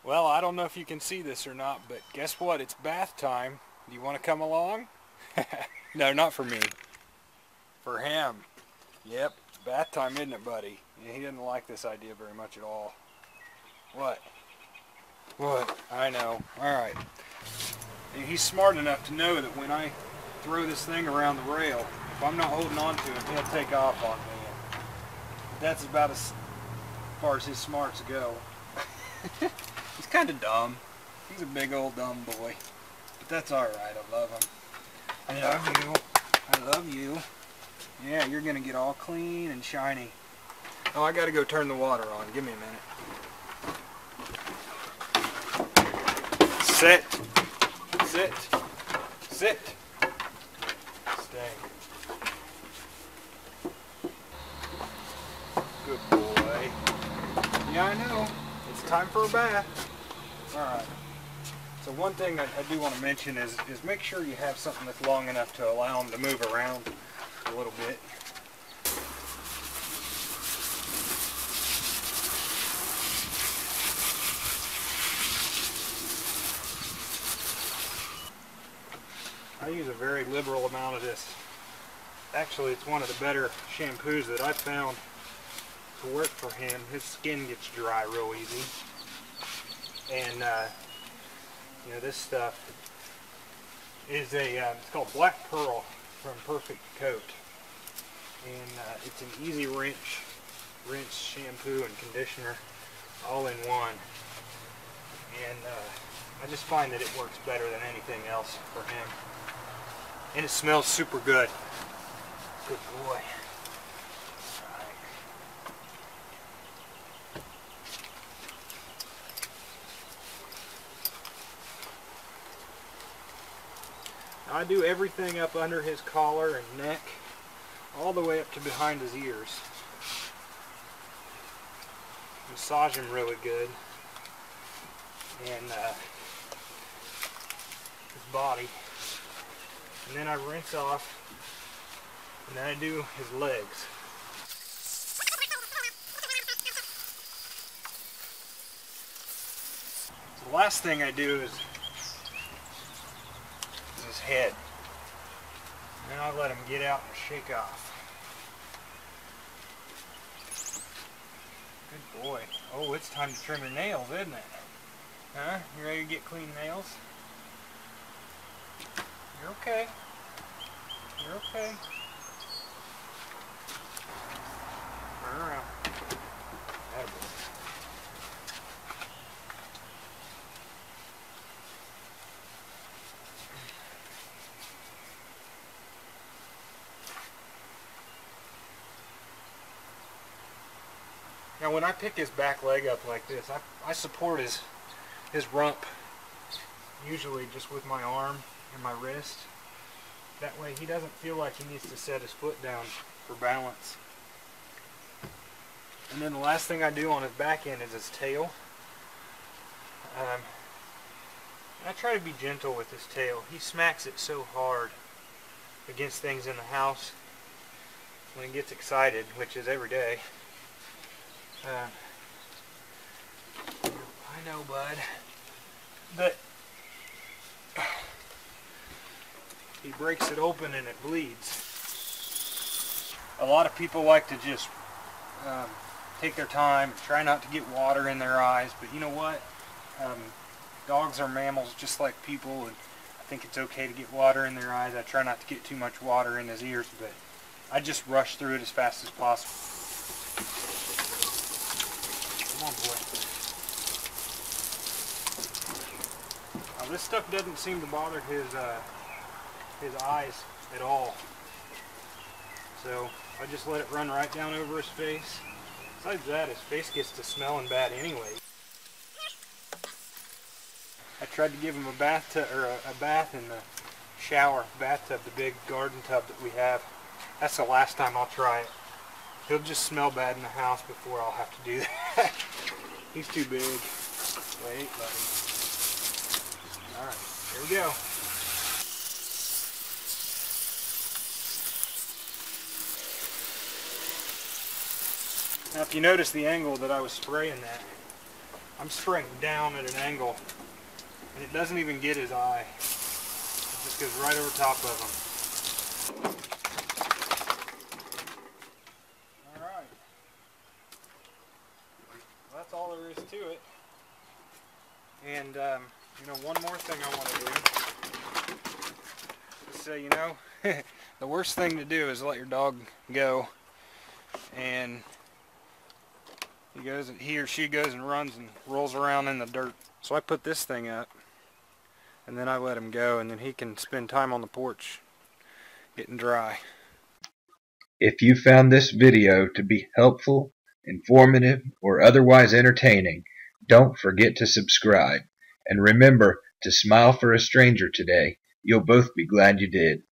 Well, I don't know if you can see this or not, but guess what? It's bath time. Do you want to come along? No, not for me. For him. Yep, it's bath time, isn't it, buddy? Yeah, he doesn't like this idea very much at all. What? What? I know. Alright. He's smart enough to know that when I throw this thing around the rail, if I'm not holding on to him, he'll take off on me. That's about as far as his smarts go. He's kind of dumb. He's a big old dumb boy. But that's alright. I love him. I love you. I love you. Yeah, you're going to get all clean and shiny. Oh, I got to go turn the water on. Give me a minute. Sit. Sit. Sit. Stay. Good boy. Yeah, I know. It's time for a bath. Alright. So one thing I do want to mention is make sure you have something that's long enough to allow them to move around a little bit. I use a very liberal amount of this. Actually, it's one of the better shampoos that I've found to work for him. His skin gets dry real easy. And, you know, this stuff is it's called Black Pearl from Perfect Coat. And it's an easy rinse shampoo and conditioner all in one. And I just find that it works better than anything else for him. And it smells super good. Good boy. Alright. I do everything up under his collar and neck, all the way up to behind his ears. Massage him really good. And his body. And then I rinse off, and then I do his legs. So the last thing I do is his head. And then I let him get out and shake off. Good boy. Oh, it's time to trim your nails, isn't it? Huh? You ready to get clean nails? You're okay. You're okay. Turn around. Attaboy. Now when I pick his back leg up like this, I support his rump, usually just with my arm and my wrist. That way he doesn't feel like he needs to set his foot down for balance. And then the last thing I do on his back end is his tail. I try to be gentle with his tail. He smacks it so hard against things in the house when he gets excited, which is every day. I know, bud. But he breaks it open and it bleeds. A lot of people like to just take their time, try not to get water in their eyes, but you know what? Dogs are mammals just like people, and I think it's okay to get water in their eyes. I try not to get too much water in his ears, but I just rush through it as fast as possible. Come on, boy. Now this stuff doesn't seem to bother his eyes at all. So I just let it run right down over his face. Besides that, his face gets to smelling bad anyway. I tried to give him a bathtub, or a bath in the shower bathtub, the big garden tub that we have. That's the last time I'll try it. He'll just smell bad in the house before I'll have to do that. He's too big. Wait, buddy. Alright, here we go. Now if you notice the angle that I was spraying that, I'm spraying down at an angle, and it doesn't even get his eye. It just goes right over top of him. Alright. Well, that's all there is to it. And, you know, one more thing I want to do is say, you know, the worst thing to do is let your dog go, and he or she goes and runs and rolls around in the dirt. So I put this thing up, and then I let him go, and then he can spend time on the porch getting dry. If you found this video to be helpful, informative, or otherwise entertaining, don't forget to subscribe. And remember to smile for a stranger today. You'll both be glad you did.